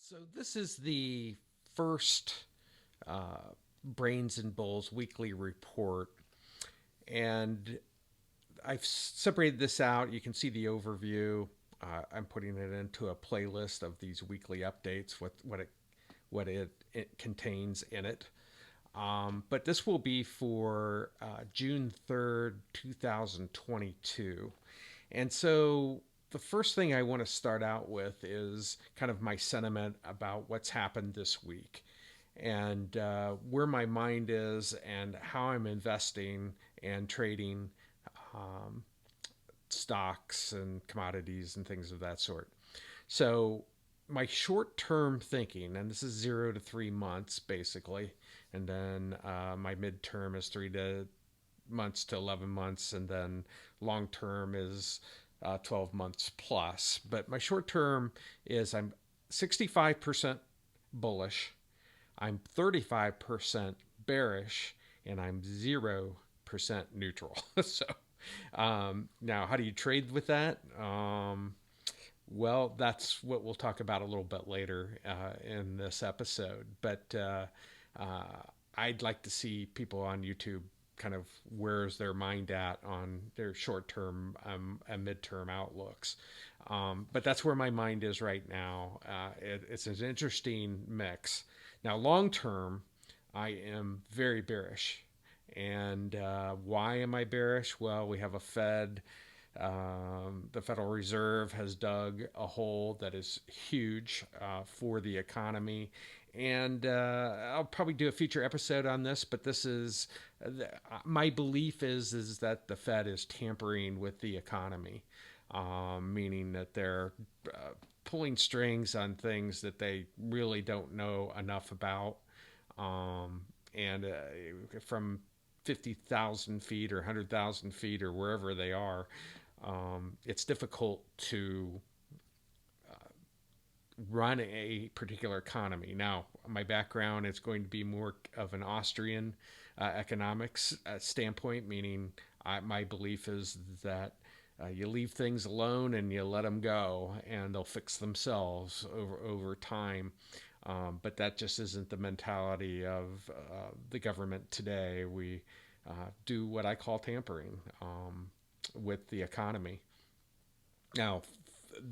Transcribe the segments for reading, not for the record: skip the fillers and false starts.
So this is the first Brains and Bulls weekly report, and I've separated this out. You can see the overview. I'm putting it into a playlist of these weekly updates. What it contains in it. But this will be for June 3rd, 2022. And so the first thing I want to start out with is kind of my sentiment about what's happened this week and where my mind is and how I'm investing and trading um, stocks and commodities and things of that sort. So, my short term thinking, and this is 0 to 3 months basically, and then my midterm is 3 months to 11 months, and then long term is 12 months plus. But my short term is I'm 65% bullish, I'm 35% bearish, and I'm 0% neutral. So now, how do you trade with that? Well, that's what we'll talk about a little bit later in this episode. But uh, I'd like to see people on YouTube kind of where's their mind at on their short term and midterm outlooks. But that's where my mind is right now. It's an interesting mix. Now, long term, I am very bearish. And why am I bearish? Well, we have a Fed. The Federal Reserve has dug a hole that is huge for the economy. And I'll probably do a future episode on this, but this is my belief is that the Fed is tampering with the economy, meaning that they're pulling strings on things that they really don't know enough about. And from 50,000 feet or 100,000 feet or wherever they are, it's difficult to run a particular economy. Now, my background is going to be more of an Austrian economics standpoint, meaning my belief is that you leave things alone and you let them go, and they'll fix themselves over time. But that just isn't the mentality of the government today. We do what I call tampering with the economy. Now,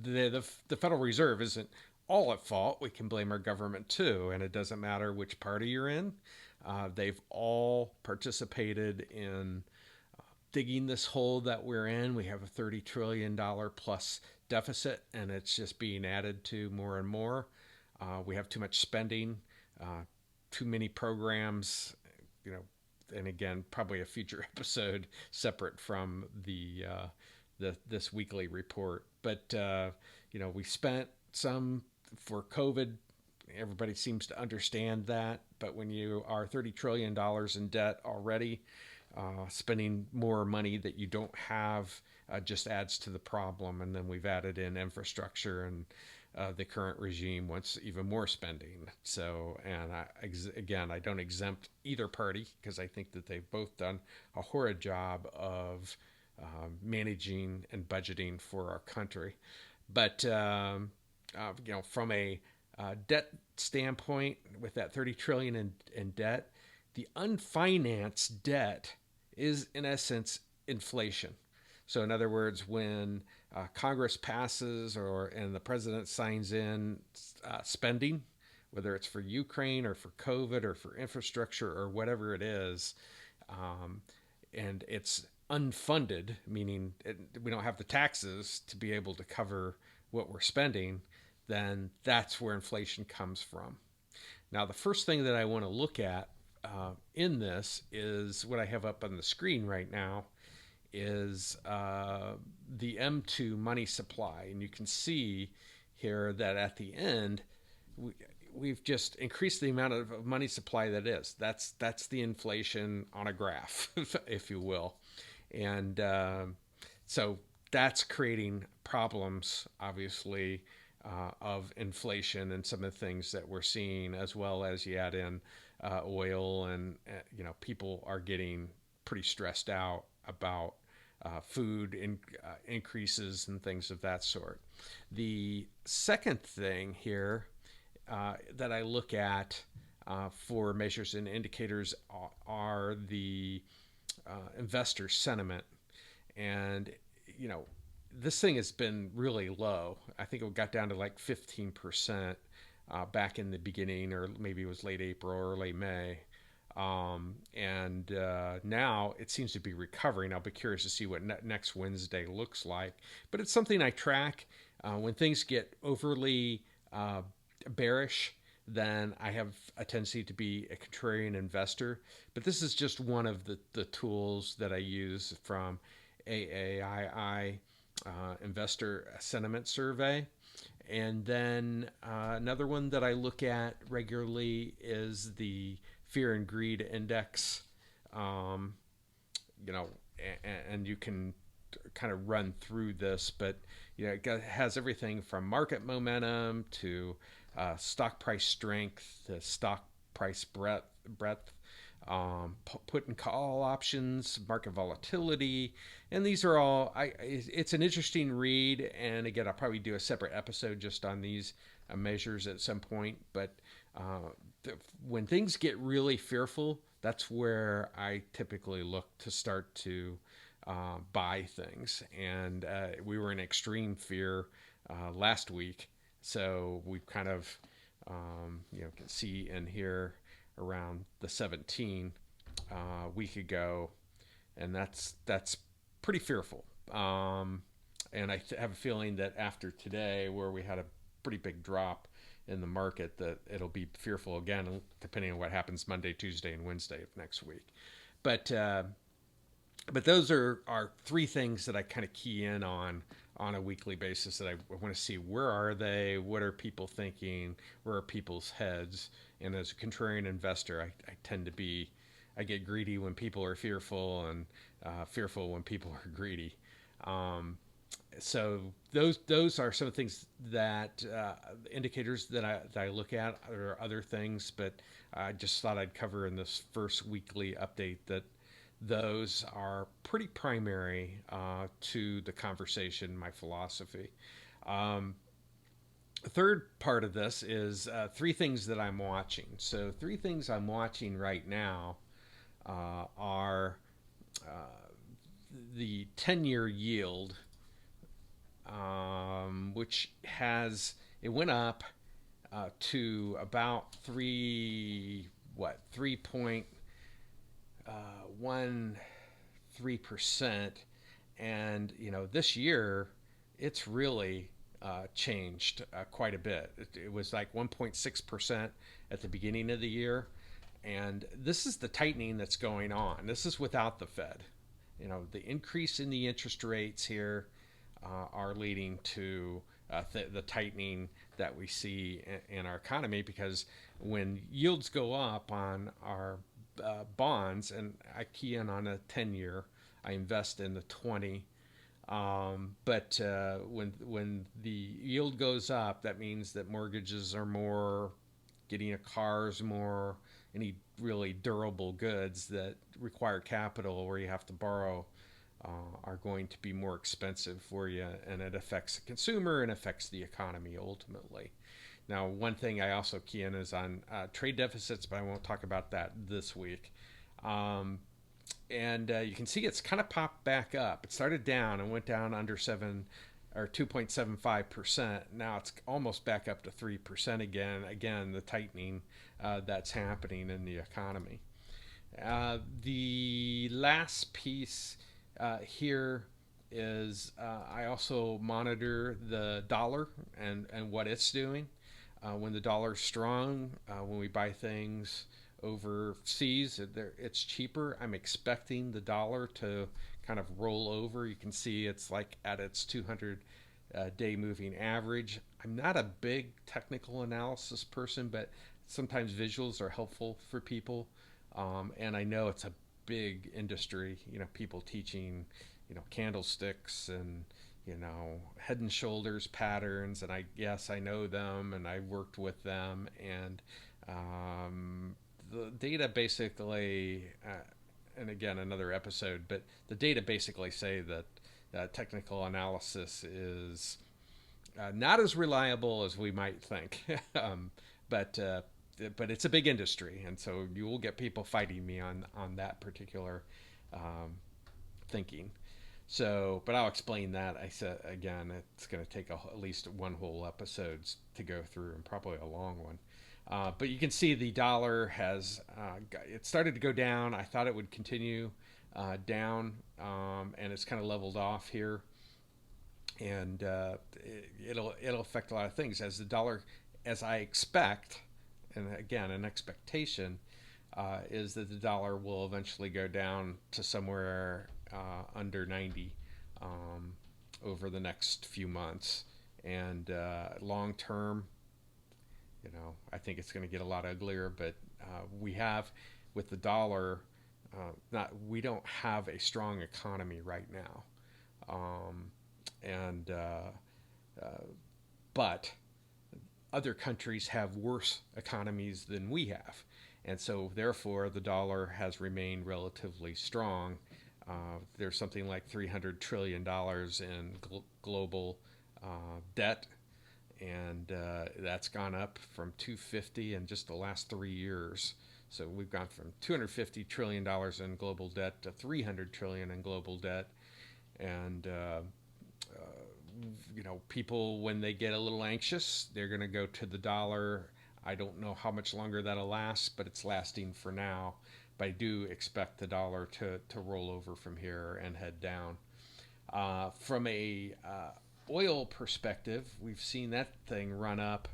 the Federal Reserve isn't all at fault. We can blame our government too, and it doesn't matter which party you're in. They've all participated in digging this hole that we're in. We have a $30 trillion plus deficit, and it's just being added to more and more. We have too much spending, too many programs, you know, and again, probably a future episode separate from this weekly report. But we spent some for COVID. Everybody seems to understand that. But when you are $30 trillion in debt already, spending more money that you don't have just adds to the problem. And then we've added in infrastructure, and the current regime wants even more spending. So, and again, I don't exempt either party because I think that they've both done a horrid job of managing and budgeting for our country. But from a debt standpoint, with that 30 trillion in debt, the unfinanced debt is in essence inflation. So in other words, when Congress passes and the president signs in spending, whether it's for Ukraine or for COVID or for infrastructure or whatever it is, and it's unfunded, meaning we don't have the taxes to be able to cover what we're spending, then that's where inflation comes from. Now, the first thing that I want to look at in this is what I have up on the screen right now is the M2 money supply. And you can see here that at the end, we've just increased the amount of money supply that is. That's the inflation on a graph, if you will. And so that's creating problems, obviously, of inflation and some of the things that we're seeing, as well as you add in oil, and people are getting pretty stressed out about food increases and things of that sort. The second thing here that I look at for measures and indicators are the investor sentiment. And, you know, this thing has been really low. I think it got down to like 15% back in the beginning, or maybe it was late April or early May. And now it seems to be recovering. I'll be curious to see what next Wednesday looks like. But it's something I track. When things get overly bearish, then I have a tendency to be a contrarian investor. But this is just one of the tools that I use from AAII Investor Sentiment Survey. And then another one that I look at regularly is the Fear and Greed Index. Um, you know, and you can kind of run through this, but it has everything from market momentum to stock price strength to stock price breadth, put and call options, market volatility, and these are all. It's an interesting read, and again, I'll probably do a separate episode just on these measures at some point. But when things get really fearful, that's where I typically look to start to buy things. And we were in extreme fear last week, so we've kind of can see and hear around the 17 week ago, and that's pretty fearful. And I have a feeling that after today, where we had a pretty big drop in the market, that it'll be fearful again, depending on what happens Monday, Tuesday, and Wednesday of next week. But those are three things that I kind of key in on a weekly basis, that I want to see where are they, what are people thinking, where are people's heads. And as a contrarian investor, I tend to be, I get greedy when people are fearful, and fearful when people are greedy. So those are some things that indicators that I look at. There are other things, but I just thought I'd cover in this first weekly update that those are pretty primary to the conversation, my philosophy. The third part of this is three things that I'm watching. So three things I'm watching right now are the 10-year yield, which it went up to about 3.13%, and this year it's really changed quite a bit. It was like 1.6% at the beginning of the year, and this is the tightening that's going on. This is without the Fed. The increase in the interest rates here are leading to the tightening that we see in our economy, because when yields go up on our bonds, and I key in on a 10-year, I invest in the 20. But when the yield goes up, that means that mortgages are more, getting a car is more, any really durable goods that require capital where you have to borrow are going to be more expensive for you, and it affects the consumer and affects the economy ultimately. Now, one thing I also key in is on trade deficits, but I won't talk about that this week. And you can see it's kind of popped back up. It started down and went down under 2.75%. Now it's almost back up to 3% again. Again, the tightening that's happening in the economy. The last piece here is I also monitor the dollar and what it's doing. When the dollar's strong, when we buy things overseas, it's cheaper. I'm expecting the dollar to kind of roll over. You can see it's like at its 200-day moving average. I'm not a big technical analysis person, but sometimes visuals are helpful for people. And I know it's a big industry, people teaching, candlesticks and, head and shoulders patterns. And I know them, and I worked with them. And the data basically, and again, another episode, but the data basically say that technical analysis is not as reliable as we might think. but but it's a big industry, and so you will get people fighting me on that particular um, thinking. So, but I'll explain that. I said again, it's going to take at least one whole episode to go through, and probably a long one. But you can see the dollar has it started to go down. I thought it would continue down, and it's kind of leveled off here, and it'll affect a lot of things as the dollar, as I expect, and again, an expectation is that the dollar will eventually go down to somewhere under 90 um, over the next few months. And long term, I think it's going to get a lot uglier. But we have, with the dollar, we don't have a strong economy right now. Um, and but other countries have worse economies than we have. And so, therefore, the dollar has remained relatively strong. There's something like $300 trillion in global debt, and that's gone up from 250 in just the last 3 years. So we've gone from $250 trillion in global debt to $300 trillion in global debt. And people, when they get a little anxious, they're going to go to the dollar. I don't know how much longer that'll last, but it's lasting for now. But I do expect the dollar to roll over from here and head down. From a oil perspective, we've seen that thing run up.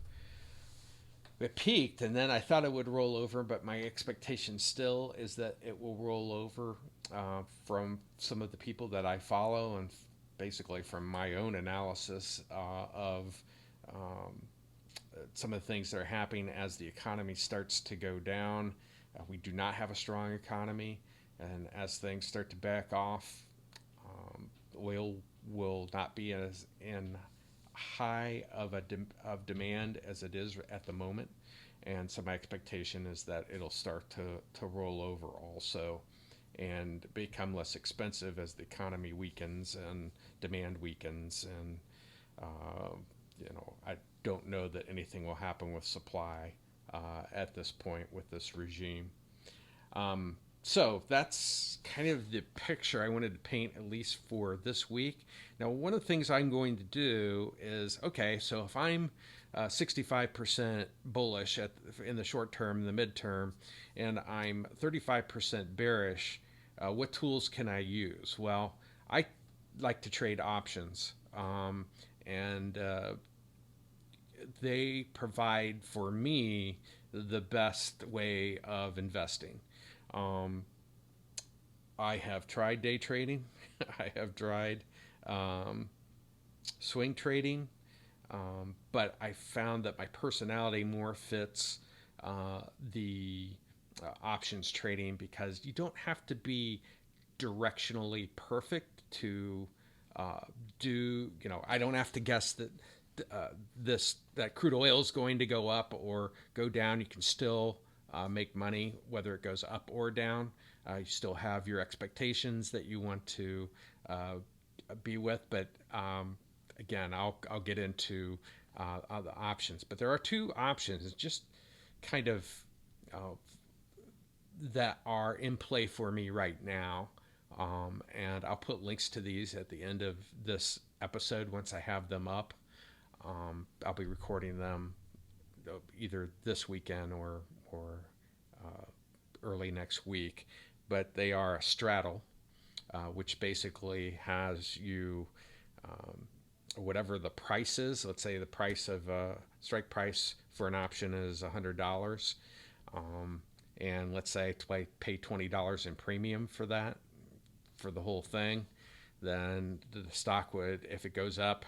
It peaked, and then I thought it would roll over, but my expectation still is that it will roll over from some of the people that I follow, and basically from my own analysis of some of the things that are happening as the economy starts to go down. We do not have a strong economy, and as things start to back off, oil will not be as in high of demand as it is at the moment. And so my expectation is that it'll start to roll over also and become less expensive as the economy weakens and demand weakens. And I don't know that anything will happen with supply at this point with this regime. So that's kind of the picture I wanted to paint, at least for this week. Now, one of the things I'm going to do is, okay, so if I'm 65% bullish in the short term, the midterm, and I'm 35% bearish, what tools can I use? Well, I like to trade options, and they provide for me the best way of investing. I have tried day trading. I have tried swing trading, but I found that my personality more fits the options trading, because you don't have to be directionally perfect to do. I don't have to guess that that crude oil is going to go up or go down. You can still make money whether it goes up or down. You still have your expectations that you want to be with, but again, I'll get into the options. But there are two options, just kind of that are in play for me right now, and I'll put links to these at the end of this episode once I have them up. I'll be recording them either this weekend or early next week, but they are a straddle, which basically has you whatever the price is. Let's say the price of strike price for an option is $100, and let's say I pay $20 in premium for that, for the whole thing. Then the stock would, if it goes up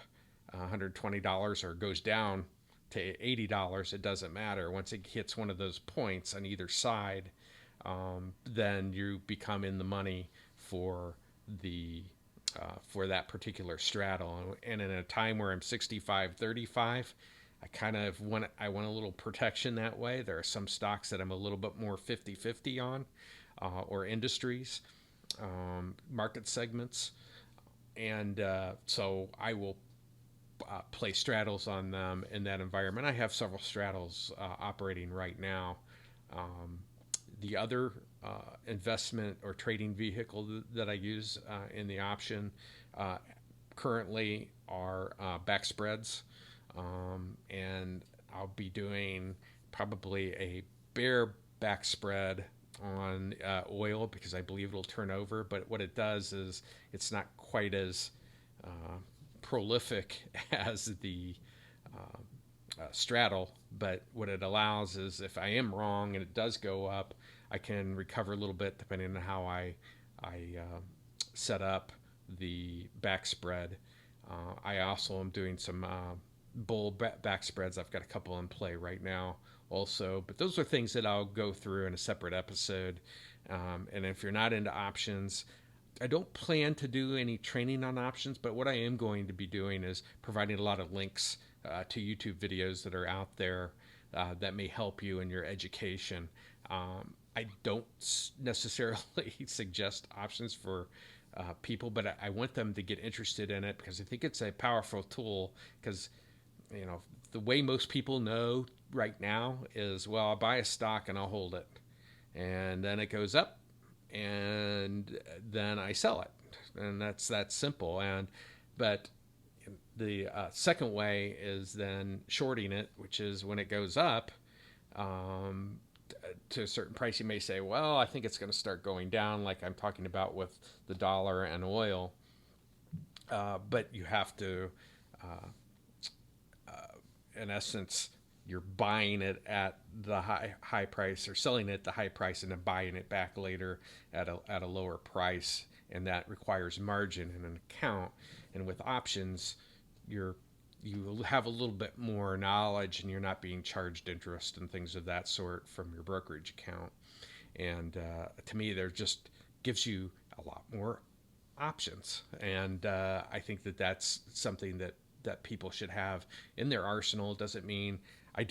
$120 or goes down to $80, it doesn't matter. Once it hits one of those points on either side, then you become in the money for that particular straddle. And in a time where I'm 65-35, I want a little protection that way. There are some stocks that I'm a little bit more 50-50 on, or industries, market segments, and so play straddles on them in that environment. I have several straddles operating right now. Um, the other investment or trading vehicle that I use in the option uh, currently are back spreads, and I'll be doing probably a bear back spread on oil because I believe it'll turn over. But what it does is it's not quite as uh, prolific as the straddle, but what it allows is if I am wrong and it does go up, I can recover a little bit depending on how I set up the back spread. I also am doing some back spreads. I've got a couple in play right now also, but those are things that I'll go through in a separate episode. And if you're not into options, I don't plan to do any training on options, but what I am going to be doing is providing a lot of links to YouTube videos that are out there that may help you in your education. I don't necessarily suggest options for people, but I want them to get interested in it because I think it's a powerful tool. Because the way most people know right now is, well, I'll buy a stock and I'll hold it, and then it goes up, and then I sell it, and that's that simple. But the second way is then shorting it, which is when it goes up um, to a certain price, you may say, well, I think it's going to start going down, like I'm talking about with the dollar and oil. But you have to, uh, in essence, you're buying it at the high price or selling it at the high price and then buying it back later at a lower price, and that requires margin in an account. And with options, you have a little bit more knowledge, and you're not being charged interest and things of that sort from your brokerage account. And to me, there just gives you a lot more options, and I think that that's something that people should have in their arsenal. It doesn't mean I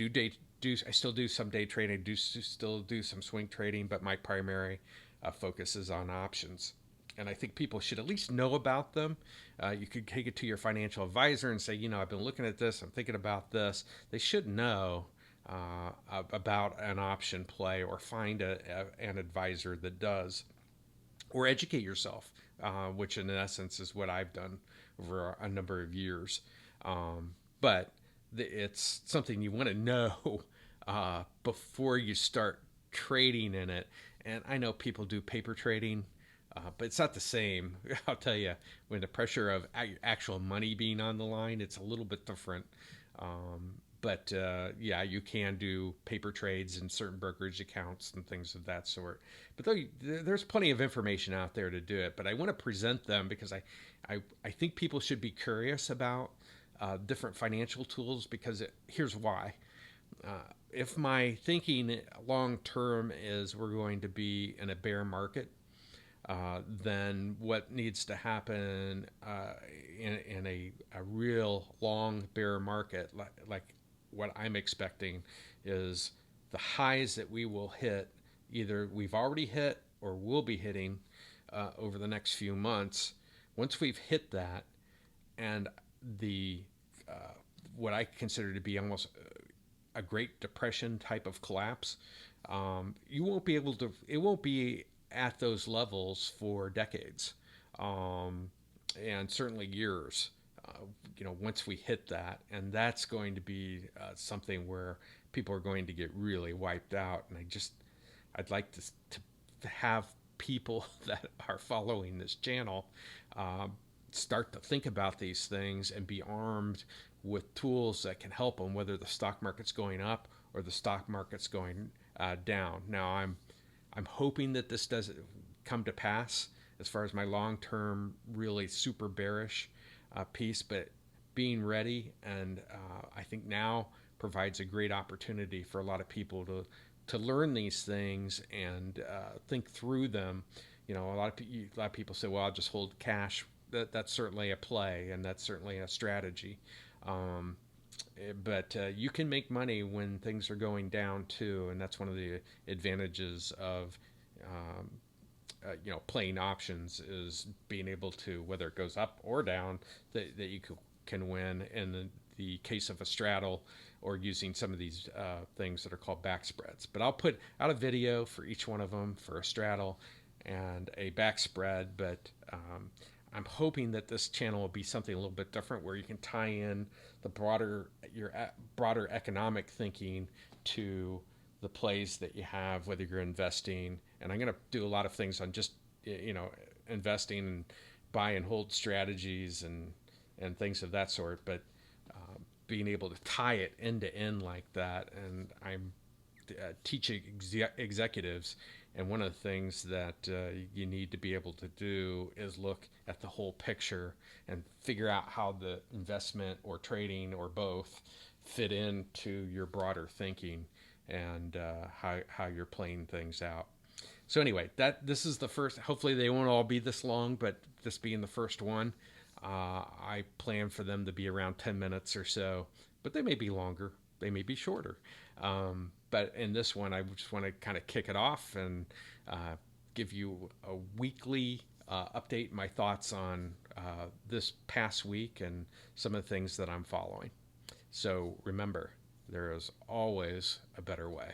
still do some day trading, still do some swing trading, but my primary focus is on options. And I think people should at least know about them. You could take it to your financial advisor and say, I've been looking at this, I'm thinking about this. They should know about an option play, or find an advisor that does, or educate yourself, which in essence is what I've done over a number of years. But it's something you want to know before you start trading in it. And I know people do paper trading, but it's not the same. I'll tell you, when the pressure of actual money being on the line, it's a little bit different. But yeah, you can do paper trades in certain brokerage accounts and things of that sort. But there's plenty of information out there to do it. But I want to present them because I think people should be curious about different financial tools, because here's why. If my thinking long term is we're going to be in a bear market, then what needs to happen in a real long bear market, like what I'm expecting, is the highs that we will hit, either we've already hit or will be hitting over the next few months. Once we've hit that, and the what I consider to be almost a Great Depression type of collapse, you won't be able to. It won't be at those levels for decades, and certainly years. Once we hit that, and that's going to be something where people are going to get really wiped out. And I'd like to have people that are following this channel start to think about these things and be armed with tools that can help them, whether the stock market's going up or the stock market's going down. Now, I'm hoping that this doesn't come to pass as far as my long-term, really super bearish piece, but being ready, and I think now provides a great opportunity for a lot of people to learn these things and think through them. A lot of people say, well, I'll just hold cash. That's certainly a play, and that's certainly a strategy. But you can make money when things are going down too, and that's one of the advantages of playing options, is being able to, whether it goes up or down, that you can win in the case of a straddle or using some of these things that are called back spreads. But I'll put out a video for each one of them for a straddle and a back spread. But I'm hoping that this channel will be something a little bit different, where you can tie in the broader economic thinking to the plays that you have, whether you're investing. And I'm going to do a lot of things on just investing and buy and hold strategies and things of that sort. But being able to tie it end to end like that, and I'm teaching executives. And one of the things that you need to be able to do is look at the whole picture and figure out how the investment or trading or both fit into your broader thinking and how you're playing things out. So anyway, this is the first. Hopefully they won't all be this long, but this being the first one, I plan for them to be around 10 minutes or so, but they may be longer. They may be shorter. But in this one, I just want to kind of kick it off and give you a weekly update, my thoughts on this past week and some of the things that I'm following. So remember, there is always a better way.